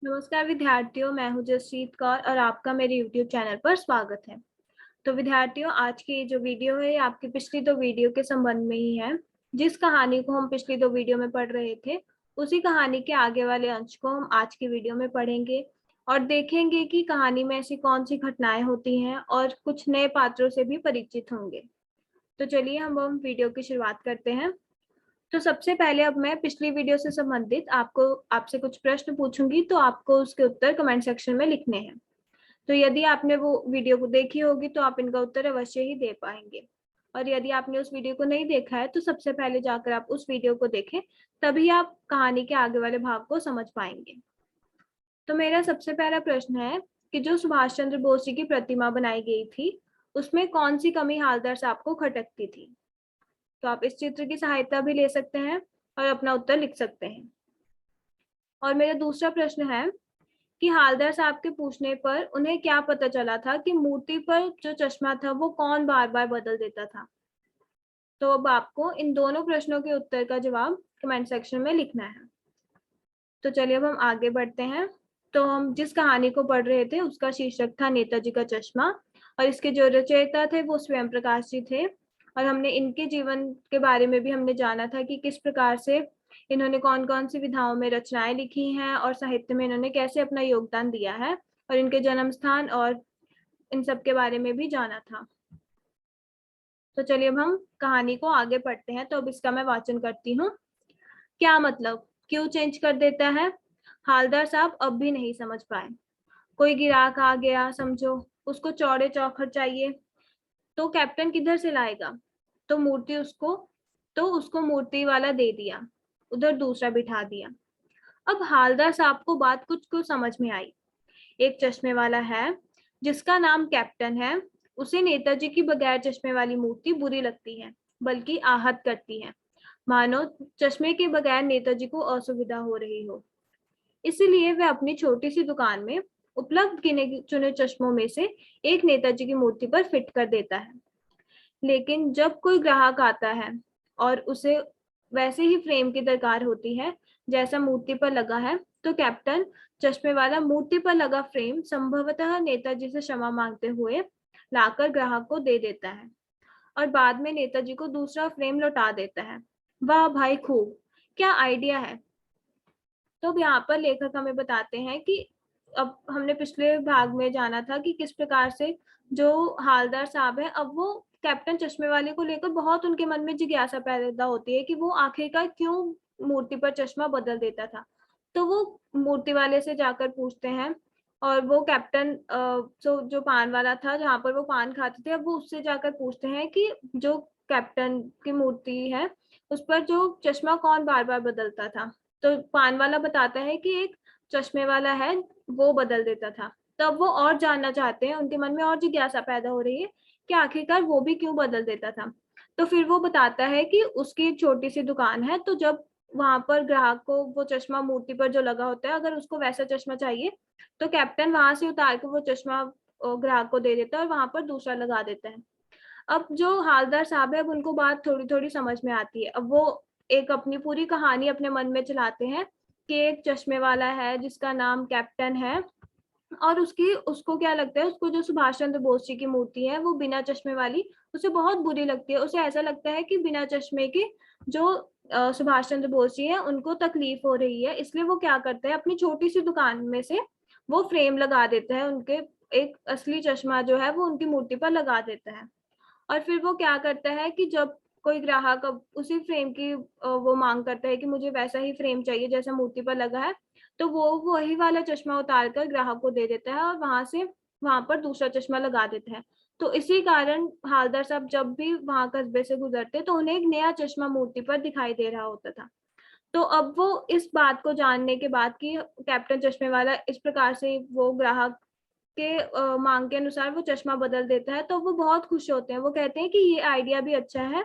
नमस्कार विद्यार्थियों, मैं हूं जसजीत कौर और आपका मेरे YouTube चैनल पर स्वागत है। तो विद्यार्थियों, आज की ये जो वीडियो है ये आपकी पिछली दो वीडियो के संबंध में ही है। जिस कहानी को हम पिछली दो वीडियो में पढ़ रहे थे, उसी कहानी के आगे वाले अंश को हम आज की वीडियो में पढ़ेंगे और देखेंगे कि कहानी में ऐसी कौन सी घटनाएं होती हैं और कुछ नए पात्रों से भी परिचित होंगे। तो चलिए हम वीडियो की शुरुआत करते हैं। तो सबसे पहले अब मैं पिछली वीडियो से संबंधित आपसे कुछ प्रश्न पूछूंगी, तो आपको उसके उत्तर कमेंट सेक्शन में लिखने हैं। तो यदि आपने वो वीडियो को देखी होगी तो आप इनका उत्तर अवश्य ही दे पाएंगे, और यदि आपने उस वीडियो को नहीं देखा है तो सबसे पहले जाकर आप उस वीडियो को देखें, तभी आप कहानी के आगे वाले भाग को समझ पाएंगे। तो मेरा सबसे पहला प्रश्न है कि जो सुभाष चंद्र बोस जी की प्रतिमा बनाई गई थी, उसमें कौन सी कमी हालदार साहब को खटकती थी? तो आप इस चित्र की सहायता भी ले सकते हैं और अपना उत्तर लिख सकते हैं। और मेरा दूसरा प्रश्न है कि हालदार साहब के पूछने पर उन्हें क्या पता चला था कि मूर्ति पर जो चश्मा था वो कौन बार बार बदल देता था? तो अब आपको इन दोनों प्रश्नों के उत्तर का जवाब कमेंट सेक्शन में लिखना है। तो चलिए अब हम आगे बढ़ते हैं। तो हम जिस कहानी को पढ़ रहे थे उसका शीर्षक था नेताजी का चश्मा, और इसके जो रचयिता थे वो स्वयं प्रकाश जी थे। और हमने इनके जीवन के बारे में भी हमने जाना था कि किस प्रकार से इन्होंने कौन कौन सी विधाओं में रचनाएं लिखी हैं और साहित्य में इन्होंने कैसे अपना योगदान दिया है, और इनके जन्म स्थान और इन सब के बारे में भी जाना था। तो चलिए अब हम कहानी को आगे पढ़ते हैं। तो अब इसका मैं वाचन करती हूँ। क्या मतलब, क्यों चेंज कर देता है? हालदार साहब अब भी नहीं समझ पाए। कोई ग्राहक आ गया समझो, उसको चौड़े चौखट चाहिए, तो कैप्टन किधर से लाएगा? तो उसको मूर्ति वाला दे दिया, उधर दूसरा बिठा दिया। अब हालदार साहब को बात कुछ कुछ समझ में आई। एक चश्मे वाला है जिसका नाम कैप्टन है, उसे नेताजी की बगैर चश्मे वाली मूर्ति बुरी लगती है, बल्कि आहत करती है, मानो चश्मे के बगैर नेताजी को असुविधा हो रही हो। इसीलिए वह अपनी छोटी सी दुकान में उपलब्ध गिने चुने चश्मों में से एक नेताजी की मूर्ति पर फिट कर देता है। लेकिन जब कोई ग्राहक आता है और उसे वैसे ही फ्रेम की दरकार होती है जैसा मूर्ति पर लगा है, तो कैप्टन चश्मे वाला मूर्ति पर लगा फ्रेम संभवतः नेताजी से क्षमा मांगते हुए लाकर ग्राहक को दे देता है और बाद में नेताजी को दूसरा फ्रेम लौटा देता है। वाह भाई, खूब, क्या आइडिया है। तो अब यहाँ पर लेखक हमें बताते हैं कि अब हमने पिछले भाग में जाना था कि किस प्रकार से जो हालदार साहब है, अब वो कैप्टन चश्मे वाले को लेकर बहुत उनके मन में जिज्ञासा पैदा होती है कि वो आखिरकार क्यों मूर्ति पर चश्मा बदल देता था। तो वो मूर्ति वाले से जाकर पूछते हैं, और वो कैप्टन जो पान वाला था जहाँ पर वो पान खाते थे, अब वो उससे जाकर पूछते हैं कि जो कैप्टन की मूर्ति है उस पर जो चश्मा कौन बार बार बदलता था। तो पान वाला बताता है कि एक चश्मे वाला है, वो बदल देता था। तब वो और जानना चाहते हैं, उनके मन में और जिज्ञासा पैदा हो रही है कि आखिरकार वो भी क्यों बदल देता था। तो फिर वो बताता है कि उसकी एक छोटी सी दुकान है, तो जब वहां पर ग्राहक को वो चश्मा मूर्ति पर जो लगा होता है, अगर उसको वैसा चश्मा चाहिए तो कैप्टन वहां से उतार के वो चश्मा ग्राहक को दे देता है और वहां पर दूसरा लगा देता है। अब जो हालदार साहब है, अब उनको बात थोड़ी थोड़ी समझ में आती है। अब वो एक अपनी पूरी कहानी अपने मन में चलाते हैं कि एक चश्मे वाला है जिसका नाम कैप्टन है, और उसको क्या लगता है, उसको जो सुभाष चंद्र बोस जी की मूर्ति है वो बिना चश्मे वाली उसे बहुत बुरी लगती है। उसे ऐसा लगता है कि बिना चश्मे के जो सुभाष चंद्र बोस जी है उनको तकलीफ हो रही है, इसलिए वो क्या करता है, अपनी छोटी सी दुकान में से वो फ्रेम लगा देता है, उनके एक असली चश्मा जो है वो उनकी मूर्ति पर लगा देता है। और फिर वो क्या करता है कि जब कोई ग्राहक अब उसी फ्रेम की वो मांग करता है कि मुझे वैसा ही फ्रेम चाहिए जैसा मूर्ति पर लगा है, तो वो वही वाला चश्मा उतार कर ग्राहक को दे देता है और वहां पर दूसरा चश्मा लगा देता है। तो इसी कारण हालदार साहब जब भी वहां कस्बे से गुजरते तो उन्हें एक नया चश्मा मूर्ति पर दिखाई दे रहा होता था। तो अब वो इस बात को जानने के बाद कि कैप्टन चश्मे वाला इस प्रकार से वो ग्राहक के मांग के अनुसार वो चश्मा बदल देता है, तो वो बहुत खुश होते हैं। वो कहते हैं कि ये आइडिया भी अच्छा है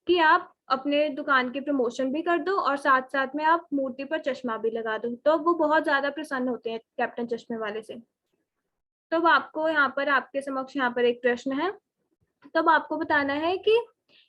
कि आप अपने दुकान की प्रमोशन भी कर दो और साथ साथ में आप मूर्ति पर चश्मा भी लगा दो। तो वो बहुत ज्यादा प्रसन्न होते हैं कैप्टन चश्मे वाले से। तो अब आपको यहाँ पर आपके समक्ष यहाँ पर एक प्रश्न है। तब आपको बताना है कि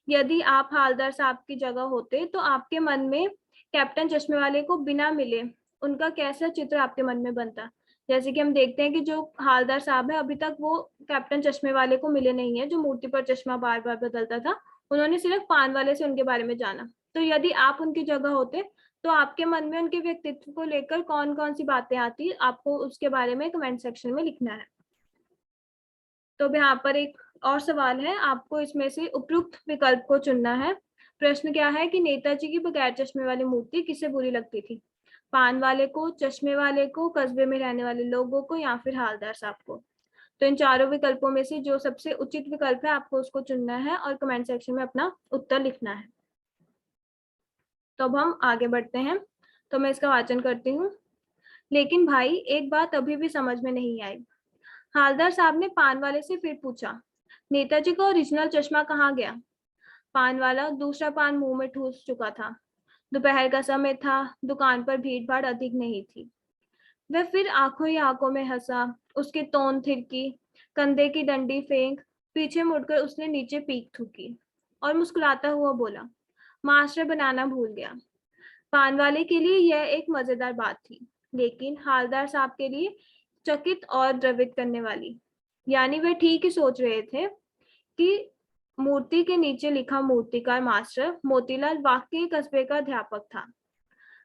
यदि आप हालदार साहब की जगह होते तो आपके मन में कैप्टन चश्मे वाले को बिना मिले उनका कैसा चित्र आपके मन में बनता। जैसे कि हम देखते हैं कि जो हालदार साहब है अभी तक वो कैप्टन चश्मे वाले को मिले नहीं है, जो मूर्ति पर चश्मा बार बार बदलता था। उन्होंने सिर्फ पान वाले से उनके बारे में जाना। तो यदि आप उनकी जगह होते तो आपके मन में उनके व्यक्तित्व को लेकर कौन कौन सी बातें आती, आपको उसके बारे में कमेंट सेक्शन में लिखना है। तो अब यहाँ पर एक और सवाल है, आपको इसमें से उपयुक्त विकल्प को चुनना है। प्रश्न क्या है कि नेताजी की बगैर चश्मे वाली मूर्ति किसे बुरी लगती थी? पान वाले को, चश्मे वाले को, कस्बे में रहने वाले लोगों को, या फिर हालदार साहब को? तो इन चारों विकल्पों में से जो सबसे उचित विकल्प है आपको उसको चुनना है और कमेंट सेक्शन में अपना उत्तर लिखना है। तो अब हम आगे बढ़ते हैं। तो मैं इसका वाचन करती हूँ। लेकिन भाई एक बात अभी भी समझ में नहीं आई। हालदार साहब ने पान वाले से फिर पूछा, नेताजी का ओरिजिनल चश्मा कहाँ गया? पान वाला दूसरा पान मुंह में ठूस चुका था। दोपहर का समय था, दुकान पर भीड़ भाड़ अधिक नहीं थी। वह फिर आंखों ही आंखों में हंसा, उसकी तोन थिरकी, कंधे की डंडी फेंक, पीछे मुड़कर उसने नीचे पीक थूकी और मुस्कुराता हुआ बोला, मास्टर बनाना भूल गया। पान वाले के लिए यह एक मजेदार बात थी, लेकिन हालदार साहब के लिए चकित और द्रवित करने वाली। यानी वे ठीक ही सोच रहे थे कि मूर्ति के नीचे लिखा मूर्तिकार मास्टर मोतीलाल वाकई कस्बे का अध्यापक था।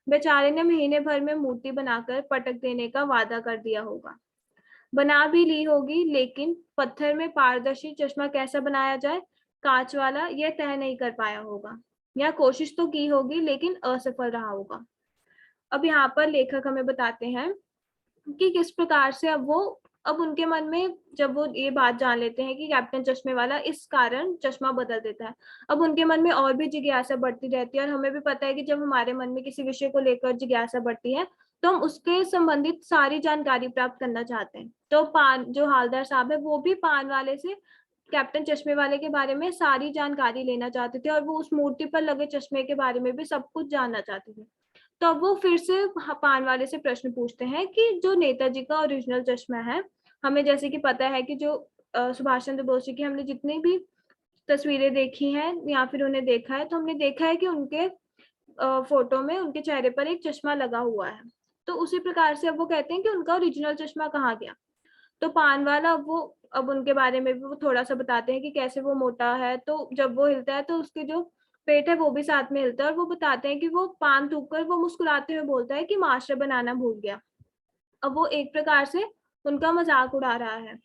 बेचारे ने महीने भर में मूर्ति बनाकर पटक देने का वादा कर दिया होगा, बना भी ली होगी, लेकिन पत्थर में पारदर्शी चश्मा कैसा बनाया जाए, कांच वाला, यह तय नहीं कर पाया होगा। या कोशिश तो की होगी लेकिन असफल रहा होगा। अब यहाँ पर लेखक हमें बताते हैं कि किस प्रकार से अब उनके मन में जब वो ये बात जान लेते हैं कि कैप्टन चश्मे वाला इस कारण चश्मा बदल देता है, अब उनके मन में और भी जिज्ञासा बढ़ती रहती है। और हमें भी पता है कि जब हमारे मन में किसी विषय को लेकर जिज्ञासा बढ़ती है तो हम उसके संबंधित सारी जानकारी प्राप्त करना चाहते हैं। तो पान जो हालदार साहब है वो भी पान वाले से कैप्टन चश्मे वाले के बारे में सारी जानकारी लेना चाहते थे और वो उस मूर्ति पर लगे चश्मे के बारे में भी सब कुछ जानना चाहते थे। तो अब वो फिर से पान वाले से प्रश्न पूछते हैं कि जो नेताजी का ओरिजिनल चश्मा है, हमें जैसे कि पता है कि जो सुभाष चंद्र बोस जी की हमने जितनी भी तस्वीरें देखी हैं या फिर उन्हें देखा है, तो हमने देखा है कि उनके फोटो में उनके चेहरे पर एक चश्मा लगा हुआ है। तो उसी प्रकार से अब वो कहते हैं कि उनका ओरिजिनल चश्मा कहाँ गया। तो पान वाला अब उनके बारे में भी वो थोड़ा सा बताते हैं कि कैसे वो मोटा है, तो जब वो हिलता है तो उसके जो पेट है वो भी साथ में हिलता है। और वो बताते हैं कि वो पान थूक कर वो मुस्कुराते हुए बोलता है कि मास्टर बनाना भूल गया। अब वो एक प्रकार से उनका मजाक उड़ा रहा है,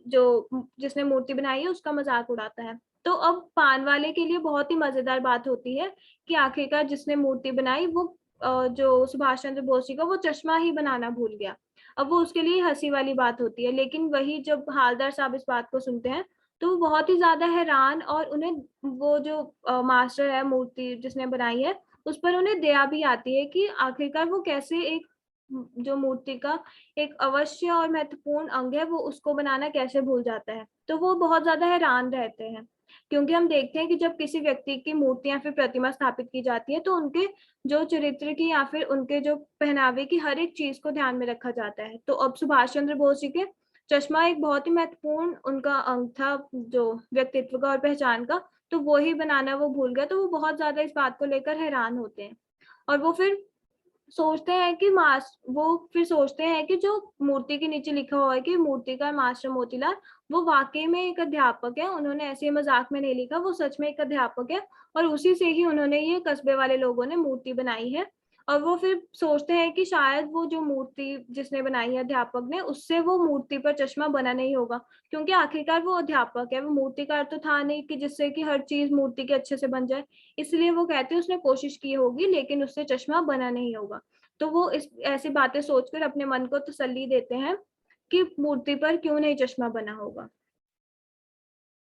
जो जिसने मूर्ति बनाई है उसका मजाक उड़ाता है। तो अब पान वाले के लिए बहुत ही मजेदार बात होती है कि आखिरकार जिसने मूर्ति बनाई वो जो सुभाष चंद्र बोस जी का वो चश्मा ही बनाना भूल गया। अब वो उसके लिए हंसी वाली बात होती है, लेकिन वही जब हालदार साहब इस बात को सुनते हैं तो वो बहुत ही ज्यादा हैरान, और उन्हें वो जो मास्टर है मूर्ति जिसने बनाई है उस पर उन्हें दया भी आती है कि आखिरकार वो कैसे एक जो मूर्ति का एक अवश्य और महत्वपूर्ण अंग है वो उसको बनाना कैसे भूल जाता है। तो वो बहुत ज्यादा हैरान रहते हैं, क्योंकि हम देखते हैं कि जब किसी व्यक्ति की मूर्ति या फिर प्रतिमा स्थापित की जाती है तो उनके जो चरित्र की या फिर उनके जो पहनावे की हर एक चीज को ध्यान में रखा जाता है। तो अब सुभाष चंद्र बोस जी के चश्मा एक बहुत ही महत्वपूर्ण उनका अंग था जो व्यक्तित्व का और पहचान का, तो वो ही बनाना वो भूल गया। तो वो बहुत ज्यादा इस बात को लेकर हैरान होते हैं और वो फिर सोचते हैं कि जो मूर्ति के नीचे लिखा हुआ है कि मूर्तिकार मास्टर मोतीलाल, वो वाकई में एक अध्यापक है। उन्होंने ऐसे मजाक में नहीं लिखा, वो सच में एक अध्यापक है और उसी से ही उन्होंने ये कस्बे वाले लोगों ने मूर्ति बनाई है। और वो फिर सोचते हैं कि शायद वो जो मूर्ति जिसने बनाई है अध्यापक ने, उससे वो मूर्ति पर चश्मा बना नहीं होगा, क्योंकि आखिरकार वो अध्यापक है, वो मूर्तिकार तो था नहीं कि जिससे कि हर चीज मूर्ति के अच्छे से बन जाए। इसलिए वो कहते हैं उसने कोशिश की होगी लेकिन उससे चश्मा बना नहीं होगा। तो वो इस ऐसी बातें सोचकर अपने मन को तसल्ली देते हैं कि मूर्ति पर क्यों नहीं चश्मा बना होगा।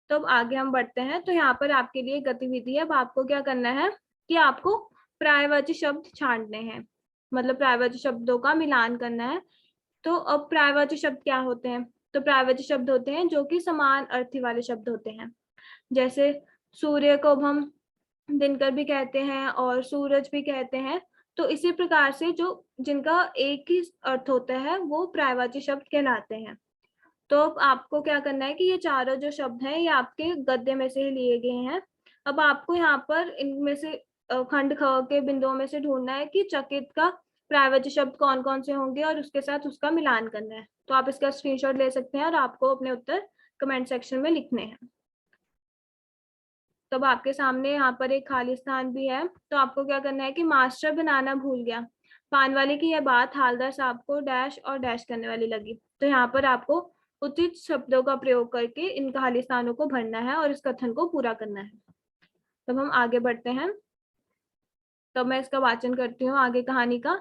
तो अब आगे हम बढ़ते हैं। तो यहाँ पर आपके लिए गतिविधि है। अब आपको क्या करना है कि आपको पर्यायवाची शब्द छांटने हैं, मतलब पर्यायवाची शब्दों का मिलान करना है। तो अब पर्यायवाची शब्द क्या होते हैं? तो पर्यायवाची शब्द होते हैं जो कि समान अर्थी वाले शब्द होते हैं। जैसे सूर्य को अब हम दिनकर भी कहते हैं और सूरज भी कहते हैं। तो इसी प्रकार से जो जिनका एक ही अर्थ होता है वो पर्यायवाची शब्द कहलाते हैं। तो अब आपको क्या करना है कि ये चारों जो शब्द हैं ये आपके गद्य में से ही लिए गए हैं। अब आपको यहाँ पर इनमें से खंड ख के बिंदुओं में से ढूंढना है कि चकित का प्राइवेट शब्द कौन कौन से होंगे और उसके साथ उसका मिलान करना है। तो आप इसका स्क्रीनशॉट ले सकते हैं और आपको अपने उत्तर कमेंट सेक्शन में लिखने हैं। तब आपके सामने यहाँ पर एक खाली स्थान भी है, तो आपको क्या करना है कि मास्टर बनाना भूल गया। पान वाले की यह बात हालदार साहब को डैश और डैश करने वाली लगी। तो यहाँ पर आपको उचित शब्दों का प्रयोग करके इन खाली स्थानों को भरना है और इस कथन को पूरा करना है। तब हम आगे बढ़ते हैं। तब मैं इसका वाचन करती हूँ आगे कहानी का।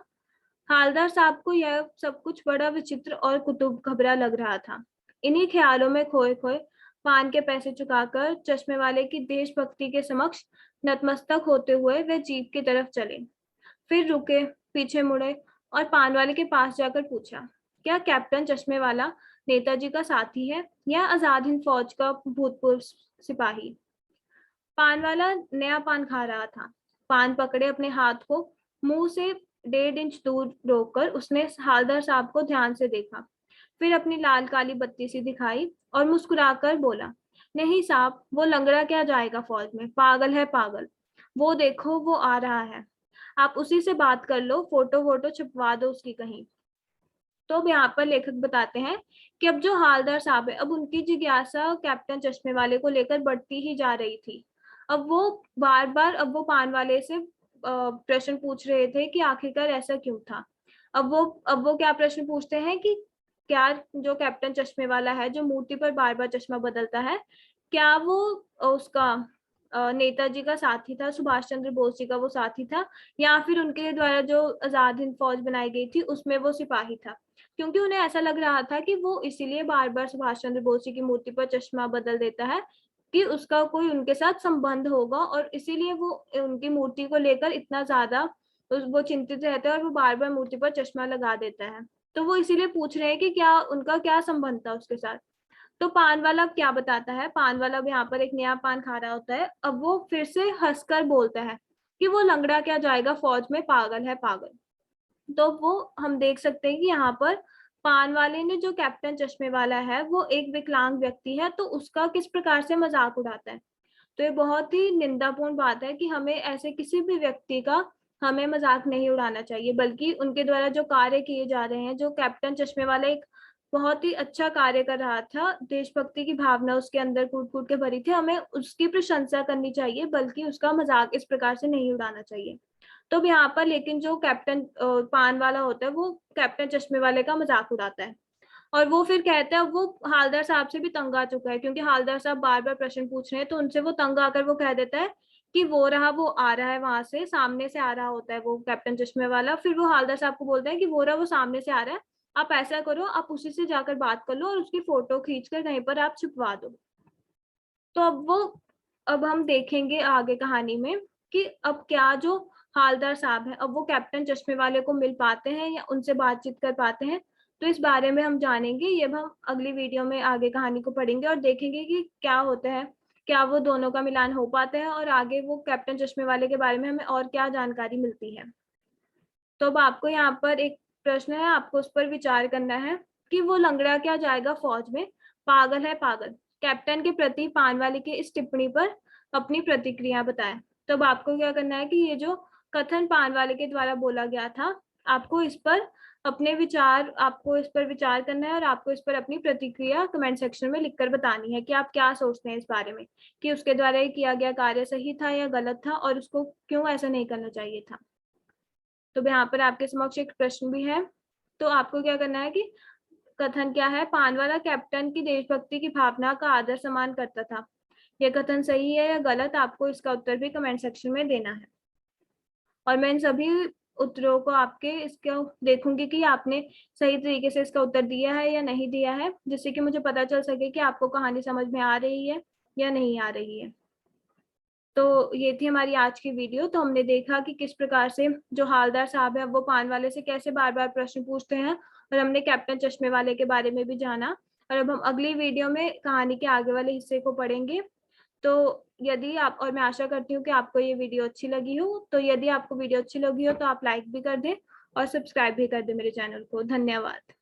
हालदार साहब को यह सब कुछ बड़ा विचित्र और कुतुब खबरा लग रहा था। इन्हीं ख्यालों में खोए खोए पान के पैसे चुकाकर चश्मे वाले की देशभक्ति के समक्ष नतमस्तक होते हुए वे जीप की तरफ चले। फिर रुके, पीछे मुड़े और पान वाले के पास जाकर पूछा, क्या कैप्टन चश्मे वाला नेताजी का साथी है या आजाद हिंद फौज का भूतपूर्व सिपाही? पान वाला नया पान खा रहा था। पान पकड़े अपने हाथ को मुंह से 1.5 इंच दूर रोककर उसने हालदार साहब को ध्यान से देखा। फिर अपनी लाल काली बत्ती सी दिखाई और मुस्कुराकर बोला, नहीं साहब, वो लंगड़ा क्या जाएगा फौज में, पागल है पागल। वो देखो वो आ रहा है, आप उसी से बात कर लो, फोटो वोटो छपवा दो उसकी कहीं। तो अब यहाँ पर लेखक बताते हैं कि अब जो हालदार साहब है, अब उनकी जिज्ञासा कैप्टन चश्मे वाले को लेकर बढ़ती ही जा रही थी। अब वो बार बार अब वो पान वाले से प्रश्न पूछ रहे थे कि आखिरकार ऐसा क्यों था। अब वो क्या प्रश्न पूछते हैं कि क्या जो कैप्टन चश्मे वाला है, जो मूर्ति पर बार बार चश्मा बदलता है, क्या वो उसका नेताजी का साथी था, सुभाष चंद्र बोस जी का वो साथी था, या फिर उनके द्वारा जो आजाद हिंद फौज बनाई गई थी उसमें वो सिपाही था। क्योंकि उन्हें ऐसा लग रहा था कि वो इसीलिए बार बार सुभाष चंद्र बोस जी की मूर्ति पर चश्मा बदल देता है कि उसका कोई उनके साथ संबंध होगा, और इसीलिए वो उनकी मूर्ति को लेकर इतना ज्यादा वो चिंतित रहता है और वो बार बार मूर्ति पर चश्मा लगा देता है। तो वो इसीलिए पूछ रहे हैं कि क्या उनका क्या संबंध था उसके साथ। तो पान वाला क्या बताता है, पान वाला अब यहाँ पर एक नया पान खा रहा होता है। अब वो फिर से हंसकर बोलता है कि वो लंगड़ा क्या जाएगा फौज में, पागल है पागल। तो वो हम देख सकते हैं कि यहाँ पर पान वाले ने, जो कैप्टन चश्मे वाला है, वो एक विकलांग व्यक्ति है, तो उसका किस प्रकार से मजाक उड़ाता है। तो ये बहुत ही निंदापूर्ण बात है कि हमें ऐसे किसी भी व्यक्ति का हमें मजाक नहीं उड़ाना चाहिए, बल्कि उनके द्वारा जो कार्य किए जा रहे हैं, जो कैप्टन चश्मे वाला एक बहुत ही अच्छा कार्य कर रहा था, देशभक्ति की भावना उसके अंदर कूट कूट के भरी थी, हमें उसकी प्रशंसा करनी चाहिए, बल्कि उसका मजाक इस प्रकार से नहीं उड़ाना चाहिए। तो यहाँ पर लेकिन जो कैप्टन पान वाला होता है, वो कैप्टन चश्मे वाले का मजाक उड़ाता है। और वो फिर कहता है, वो हालदार साहब से भी तंग आ चुका है, क्योंकि हालदार साहब बार बार प्रश्न पूछ रहे हैं, तो उनसे वो तंग आकर वो कह देता है कि वो रहा, वो आ रहा है, वहां से सामने से आ रहा होता है वो कैप्टन चश्मे वाला। फिर वो हालदार साहब को बोलता है कि वो रहा, वो सामने से आ रहा है, आप ऐसा करो, आप उसी से जाकर बात कर लो और उसकी फोटो खींचकर कहीं पर आप छुपवा दो। तो अब हम देखेंगे आगे कहानी में कि अब क्या जो हालदार साहब है, अब वो कैप्टन चश्मे वाले को मिल पाते हैं या उनसे बातचीत कर पाते हैं। तो इस बारे में हम जानेंगे, ये हम अगली वीडियो में आगे कहानी को पढ़ेंगे और देखेंगे कि क्या होता है, क्या वो दोनों का मिलान हो पाता है और आगे वो कैप्टन चश्मे वाले के बारे में हमें और क्या जानकारी मिलती है। तो अब आपको यहाँ पर एक प्रश्न है, आपको उस पर विचार करना है कि वो लंगड़ा क्या जाएगा फौज में, पागल है पागल। कैप्टन के प्रति पान वाले की इस टिप्पणी पर अपनी प्रतिक्रिया बताएं। तो अब आपको क्या करना है कि ये जो कथन पान वाले के द्वारा बोला गया था, आपको इस पर आपको इस पर विचार करना है और आपको इस पर अपनी प्रतिक्रिया कमेंट सेक्शन में लिखकर बतानी है कि आप क्या सोचते हैं इस बारे में, कि उसके द्वारा ये किया गया कार्य सही था या गलत था और उसको क्यों ऐसा नहीं करना चाहिए था। तो यहाँ पर आपके समक्ष एक प्रश्न भी है। तो आपको क्या करना है कि कथन क्या है, पानवाला कैप्टन की देशभक्ति की भावना का आदर सम्मान करता था। यह कथन सही है या गलत, आपको इसका उत्तर भी कमेंट सेक्शन में देना है। और मैं इन सभी उत्तरों को आपके इसको देखूंगी कि आपने सही तरीके से इसका उत्तर दिया है या नहीं दिया है, जिससे कि मुझे पता चल सके कि आपको कहानी समझ में आ रही है या नहीं आ रही है। तो ये थी हमारी आज की वीडियो। तो हमने देखा कि किस प्रकार से जो हालदार साहब है वो पान वाले से कैसे बार बार प्रश्न पूछते हैं, और हमने कैप्टन चश्मे वाले के बारे में भी जाना। और अब हम अगली वीडियो में कहानी के आगे वाले हिस्से को पढ़ेंगे। तो यदि आप, और मैं आशा करती हूँ कि आपको ये वीडियो अच्छी लगी हो, तो यदि आपको वीडियो अच्छी लगी हो तो आप लाइक भी कर दें और सब्सक्राइब भी कर दें मेरे चैनल को। धन्यवाद।